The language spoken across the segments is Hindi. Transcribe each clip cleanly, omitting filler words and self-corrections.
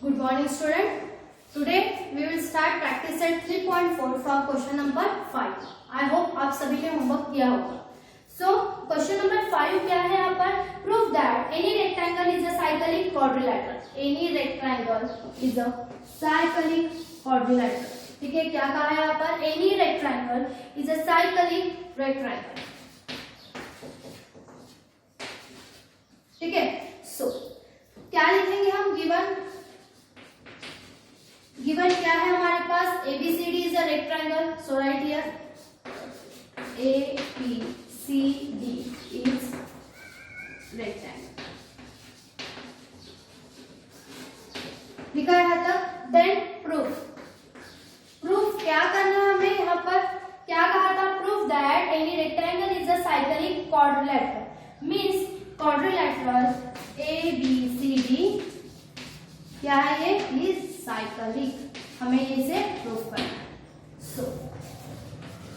Good morning, student. Today we will start practice set 3.4 from question number 5. I hope आप सभी ने होमवर्क किया होगा. So question number 5 क्या है यहाँ पर? Prove that any rectangle is a cyclic quadrilateral. Any rectangle is a cyclic quadrilateral. ठीक है, क्या कहा है यहाँ पर? Any rectangle is a cyclic rectangle. ठीक है, so क्या लिखेंगे हम? गिवन क्या है हमारे पास? ABCD is a rectangle, so right here ABCD is rectangle. लिखा है तक. Then proof क्या करना है हमें यहाँ पर? क्या कहा था? Proof that any rectangle is a cyclic quadrilateral. Means quadrilateral ABCD क्या है? ये इज साइक्लिक. हमें इसे प्रूफ करना है. सो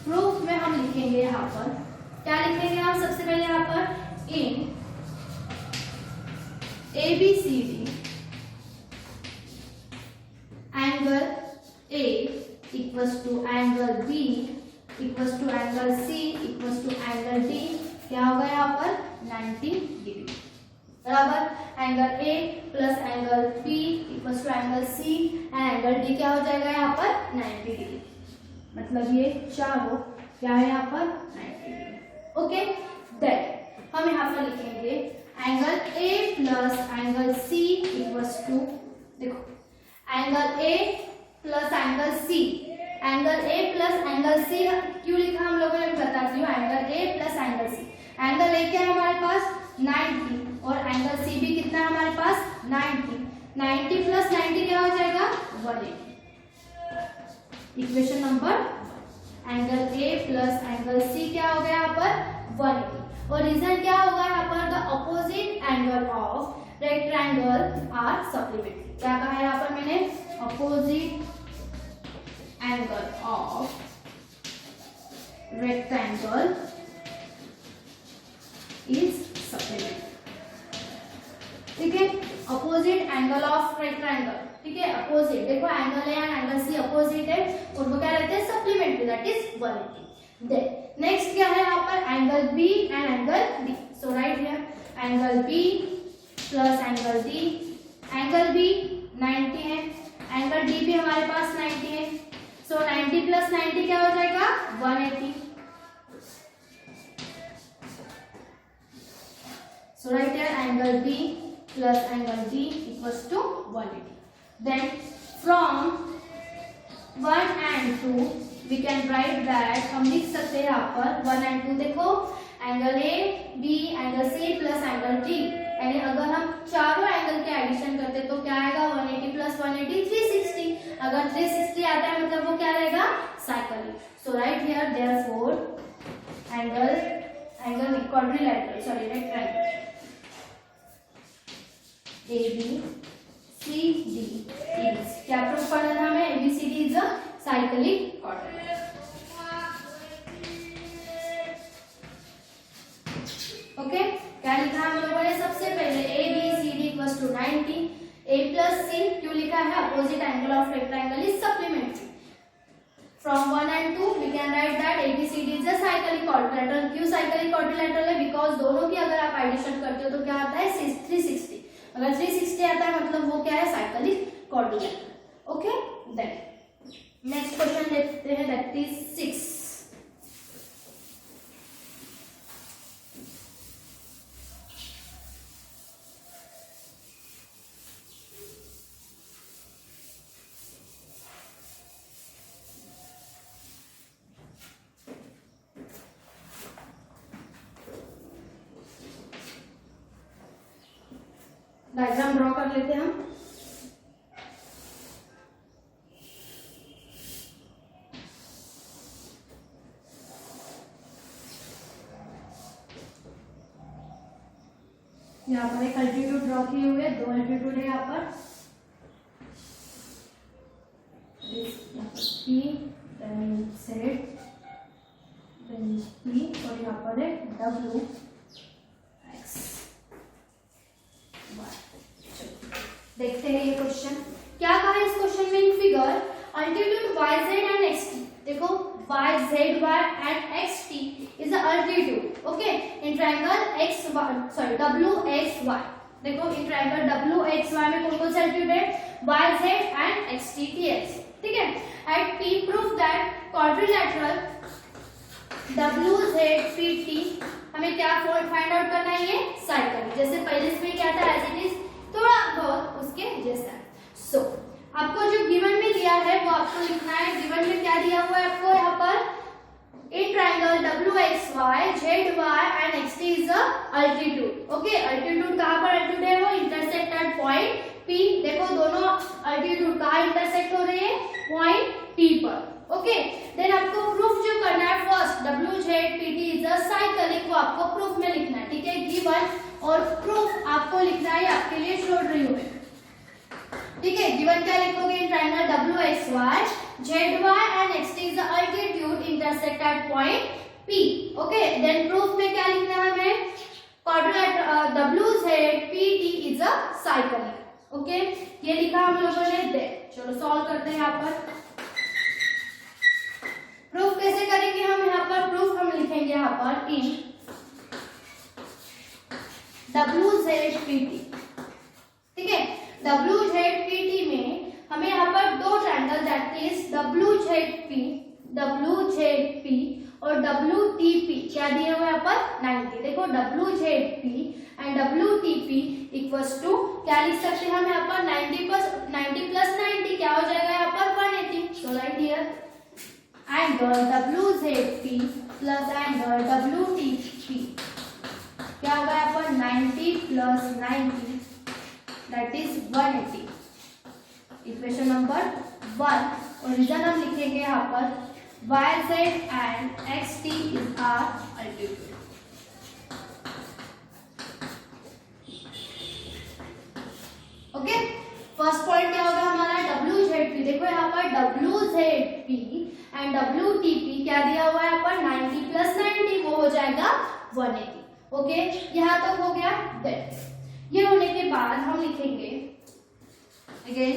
प्रूफ में हम लिखेंगे यहाँ पर, क्या लिखेंगे हम? सबसे पहले यहाँ पर इन ABCD angle A equals to angle B equals to angle C equals to angle D. क्या होगा यहाँ पर? 90 डिग्री. बराबर. Angle A plus angle B equals to angle C and angle D क्या हो जाएगा यहाँ पर? 90 डिग्री. मतलब ये चारों क्या है यहाँ पर? 90 डिग्री. ओके. देन हम यहाँ पर लिखेंगे angle A plus angle C equals to, देखो angle A plus angle C. Angle A plus angle C क्यों लिखा हम लोगों ने? बताती हूँ. Angle A plus angle C. Angle A क्या है हमारे पास? 90 और एंगल C भी कितना है हमारे पास? 90. 90 प्लस 90 क्या हो जाएगा? 180. Equation number. Angle A plus angle C क्या हो गया यहाँ पर? 180. और रीजन क्या होगा यहाँ पर? The opposite angle of rectangle are supplementary. क्या कहा है यहाँ पर मैंने? Opposite angle of rectangle is supplementary. ठीक है, अपोजिट एंगल ऑफ रेक्टेंगल. ठीक है, अपोजिट. देखो angle A and angle C opposite है और वो क्या रहते हैं? Supplementary. That is 180. Then next क्या है यहाँ पर? Angle B and angle D. So right here angle B plus angle D. Angle B 90 है, एंगल डी भी हमारे पास 90 है. सो 90 प्लस 90 क्या हो जाएगा? 180. So right here angle B plus angle D equals to 180. Then from 1 and 2 we can write that, हम लिख सकते हैं यहाँ पर 1 and 2. देखो angle A, B, angle C plus angle D. यानी अगर हम चारों एंगल के एडिशन करते तो क्या आएगा? 180 प्लस 180 360. अगर 360 आता है मतलब वो क्या रहेगा? Cyclic. So right here therefore angle quadrilateral, sorry rectangle ABCD is, क्या प्रूफ करना था हमें? ABCD is a cyclic quadrilateral. Okay, क्या लिखा है हम लोगों ने? सबसे पहले ABCD equals to 90. A plus C क्यों लिखा है? Opposite angle of rectangle is supplementary. From 1 and 2 we can write that ABCD is a cyclic quadrilateral. क्यों cyclic quadrilateral है? बिकॉज दोनों की अगर आप एडिशन करते हो तो क्या आता है? 360. अगर 360 आता है मतलब वो क्या है? Cyclic quadrilateral. Okay. Then next question देखते हैं. That is 6. डायग्राम ड्रॉ कर लेते हैं हम. यहाँ पर एक अल्टीट्यूड ड्रॉ किए हुए, 2 अल्टीट्यूड है यहाँ पर. P, then Z, then P और यहाँ पर है W X Y. देखते हैं ये क्वेश्चन. क्या कहा इस क्वेश्चन में in figure altitude Y Z and X T, देखो Y Z Y and X T is the altitude, okay, in triangle X sorry W X Y, देखो in triangle W X Y में कौन कौन सा अल्टीट्यूड है, Y Z and X T T X, ठीक है। At P proof that quadrilateral W Z P T, हमें क्या फाइंड आउट करना है, ये साइकिल, जैसे पहले इसमें क्या था एज इट इज थोड़ा बहुत उसके जैसा। सो आपको जो गिवन में दिया है वो आपको लिखना है, गिवन में क्या दिया हुआ है आपको यहाँ पर, a triangle W X Y Z Y and X T is altitude, okay, altitude कहाँ पर अल्टीट्यूड है, वो इंटरसेक्ट एट पॉइंट पी, देखो दोनों अल्टीट्यूड कहाँ इंटरसेक्ट हो रहे हैं, पॉइंट पी पर, ओके। देन आपको प्रूफ जो करना है first W Z P T is a cyclic, वो आपको प्रूफ में लिखना है, ठीक है, गिवन और प्रूफ आपको लिखना है, आपके लिए छोड़ रही हूँ, ठीक है। गिवन क्या लिखोगे, in triangle W X Y Z Y and X T is the altitude intersect at point P, okay. Then proof में क्या लिखना है हमें, quadrilateral W Z P T is a cyclic, okay, ये लिखा हम लोगों ने। दे चलो सॉल्व करते हैं यहाँ पर। प्रूफ कैसे करेंगे हम, यहाँ पर प्रूफ हम लिखेंगे यहाँ पर इन डब्ल्यू जेड पी टी, ठीक है, डब्ल्यू जेड पी टी में हमें यहाँ पर दो triangle that is W Z P और डब्ल्यू टी पी क्या दिया हुआ है यहाँ पर 90, देखो W Z P and W T P equals to क्या लिख सकते हैं हम यहाँ पर 90 प्लस 90 क्या हो जाएगा यहाँ पर 180, so right here angle W Z P plus angle W T P क्या होगा यहाँ पर 90 plus 90 that is 180, equation number 1। और रीजन हम लिखेंगे यहाँ पर Y Z and X T is are altitude, okay. First point क्या होगा हमारा, डब्ल्यू जेड पी, देखो यहाँ पर W Z P and W T P क्या दिया हुआ है यहाँ पर 90 प्लस 90, वो हो जाएगा 180, ओके, यहाँ तक हो गया। दैट ये होने के बाद हम लिखेंगे अगेन,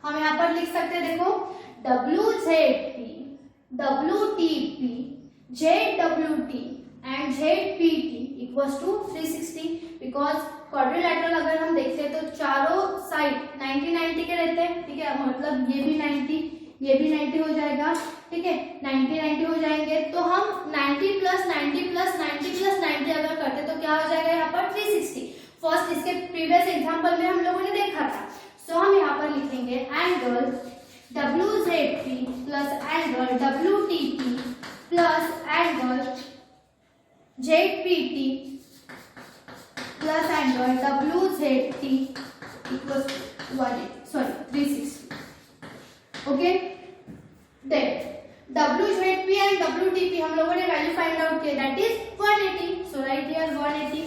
हम यहाँ पर लिख सकते हैं, देखो W Z P W T P Z W T and Z P T equals to 360, because quadrilateral अगर हम देखते हैं तो चारों साइड 90 के रहते हैं, ठीक है, मतलब ये भी 90 ये भी 90 हो जाएगा, ठीक है, 90 हो जाएंगे, तो हम 90 प्लस 90 प्लस 90 प्लस 90 अगर करते तो क्या हो जाएगा यहाँ पर 360। फर्स्ट इसके प्रीवियस एग्जांपल में हम लोगों ने देखा था, सो हम यहाँ पर लिखेंगे angle W Z P plus angle W T P plus angle Z P T plus angle W Z T equals 360, okay. Then W Z P and W T P हम लोगों ने वैल्यू फाइंड आउट किया, that is 180, so right here 180,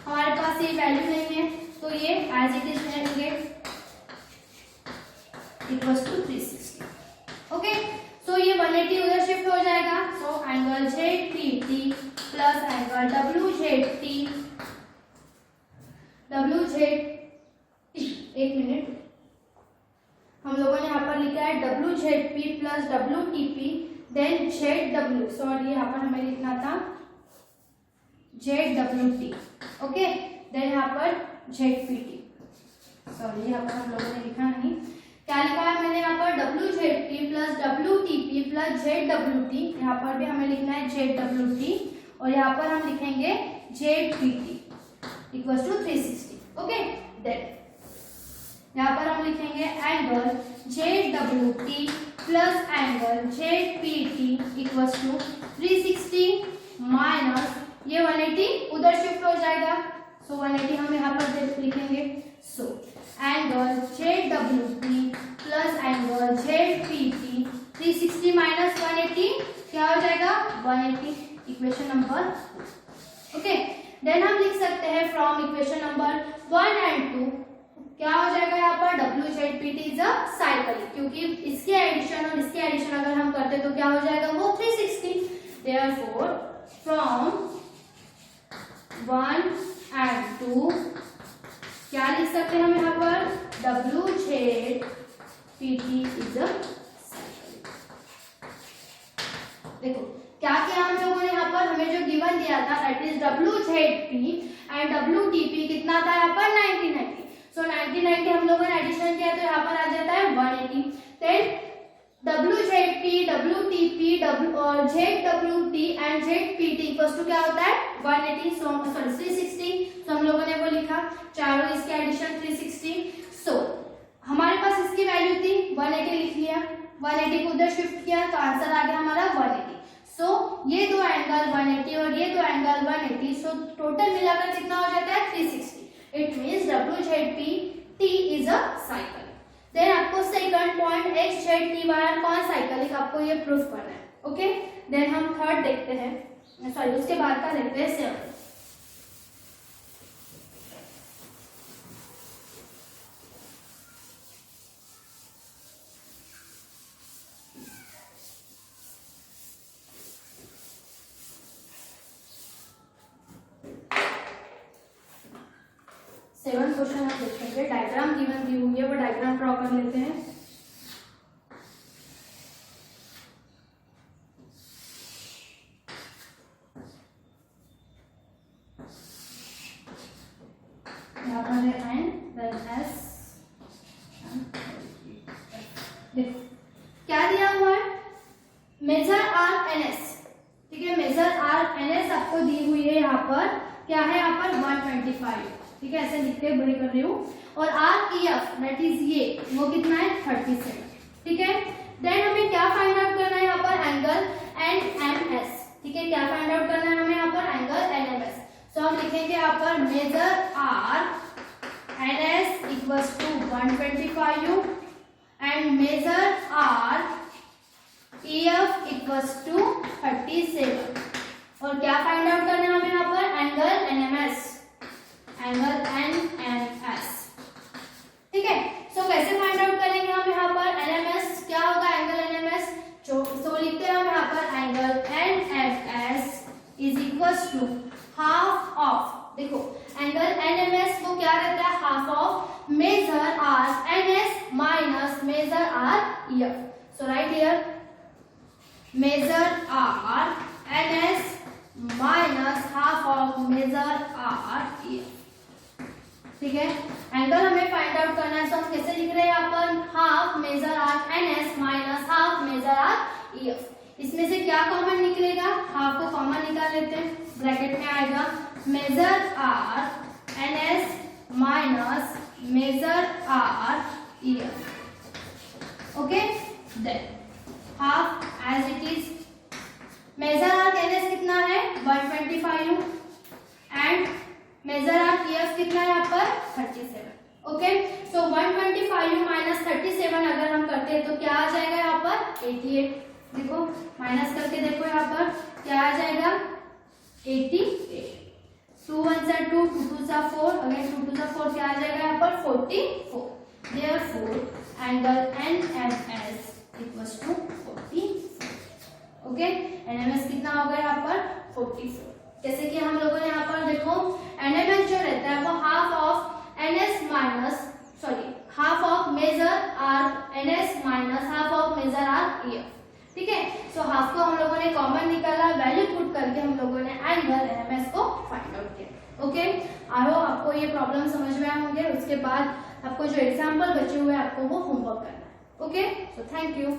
हमारे पास ये वैल्यू नहीं है तो ये एज इट इज रहेंगे इक्वल्स टू 360, ओके। सो ये 180 उधर शिफ्ट हो जाएगा, so angle Z P T plus angle W Z T एक मिनट, हम लोगों ने यहाँ पर लिखा है W Z P plus W T P then Z W, sorry यहाँ पर हमें लिखना था Z W T, okay, then यहाँ पर जेड पी टी, सॉरी यहाँ पर हम लोगों ने लिखा नहीं, क्या लिखा है मैंने यहाँ पर W Z P plus W T P plus Z W T, यहाँ पर भी हमें लिखना है जेड डब्ल्यू टी और यहाँ पर हम लिखेंगे Z P T equals to 360, okay. Then यहाँ पर हम लिखेंगे angle Z W T plus angle Z P T equals to 360 minus ये 180 उधर शिफ्ट हो जाएगा, सो 180 हम यहाँ पर लिखेंगे, सो angle Z W T plus angle Z P T 360 minus 180 क्या हो जाएगा 180, इक्वेशन नंबर, ओके। देन हम लिख सकते हैं फ्रॉम इक्वेशन नंबर 1 एंड 2 क्या हो जाएगा यहाँ पर W Z P T is a cycle, क्योंकि इसके एडिशन और इसके एडिशन अगर हम करते तो क्या हो जाएगा वो 360, देयरफॉर फ्रॉम 1 and 2 क्या लिख सकते हैं हम यहाँ पर, WZ PT is a cycle. देखो क्या किया हम लोगों ने यहाँ पर, हमें जो गिवन दिया था that is WZP and WTP कितना था यहाँ पर 1990। सो 1990 हम लोगों ने एडिशन किया तो यहाँ पर आ जाता है 180। Then WZP, WTP, ZWT and ZPT equals to क्या होता है 180, सॉरी 360। तो हम लोगों ने वो लिखा, चारों इसके एडिशन 360। सो हमारे पास इसकी वैल्यू थी 180, लिख लिया, 180 को उधर शिफ्ट किया तो आंसर आ गया हमारा 180। सो ये दो एंगल 180 और ये दो एंगल 180, सो टोटल मिलाकर कितना हो जाता है 360। It means WZPT is a cycle. Then आपको सेकंड पॉइंट XZTY कौन साइकिल है आपको ये प्रूफ करना है। ओके, देन हम थर्ड देखते हैं, सॉरी उसके बाद का देखते हैं 7। सेवन क्वेश्चन आप देखेंगे, डायग्राम गिवन दी हुई है, वो डायग्राम ड्रॉ कर लेते हैं। यहाँ पर है एन, देन एस, देखो क्या दिया हुआ है, मेजर आर एन एस। ठीक है, मेजर आर एन एस आपको दी हुई है, यहाँ पर क्या है, यहाँ पर 125। ठीक है, ऐसे लिख के बड़ी कर रही हूँ। और are E F that is ये, वो कितना है 37। ठीक है, देन हमें क्या फाइंड आउट करना है यहाँ पर, एंगल एन एम एस। ठीक है, क्या फाइंड आउट करना है हमें यहाँ पर, angle N M S. So हम लिखेंगे यहाँ पर measure R N S equals to 125 and measure R E F equals to 37। और क्या फाइंड आउट करना है हमें यहाँ पर, angle N M S, angle N M S. ठीक है, सो कैसे फाइंड आउट करेंगे हम यहाँ पर एन एम एस, क्या होगा angle N M S, so लिखते हैं हम यहाँ पर angle N M S is equals to half of, देखो एंगल एन एम एस वो क्या रहता है, half of measure R N S minus measure R E F. So right here measure R N S minus half of measure R E F. ठीक है, एंगल हमें फाइंड आउट करना है, तो हम कैसे लिख रहे हैं यहाँ पर, half measure R N S minus half measure R E F. इसमें से क्या कॉमन निकलेगा, हाफ को कॉमन निकाल लेते हैं, ब्रैकेट में आएगा measure R N S minus measure R E F. Okay, then half as it is, measure R N S कितना है 125 and measure R E F कितना है यहाँ पर 37। ओके, सो 125 माइनस 37 अगर हम करते हैं तो क्या आ जाएगा यहाँ पर 88। देखो माइनस करके देखो यहाँ पर क्या आ जाएगा 88। 2 1 2 2 2 4, अगेन 2 2 4 क्या आ जाएगा यहाँ पर 44। Therefore angle N M S equals to 44। Okay, N M S कितना होगा यहाँ पर 44। जैसे कि हम लोगों ने यहाँ पर देखो एनएमएस जो रहता है वो half of NS minus, sorry half of measure R NS minus half of measure R EF. ठीक है, सो हाफ को हम लोगों ने कॉमन निकाला, वैल्यू पुट करके हम लोगों ने एंगल एनएमएस को फाइंड आउट किया। ओके, आई होप आपको ये प्रॉब्लम समझ में आए होंगे। उसके बाद आपको जो एग्जाम्पल बचे हुए आपको वो होमवर्क करना है। Okay, so thank you.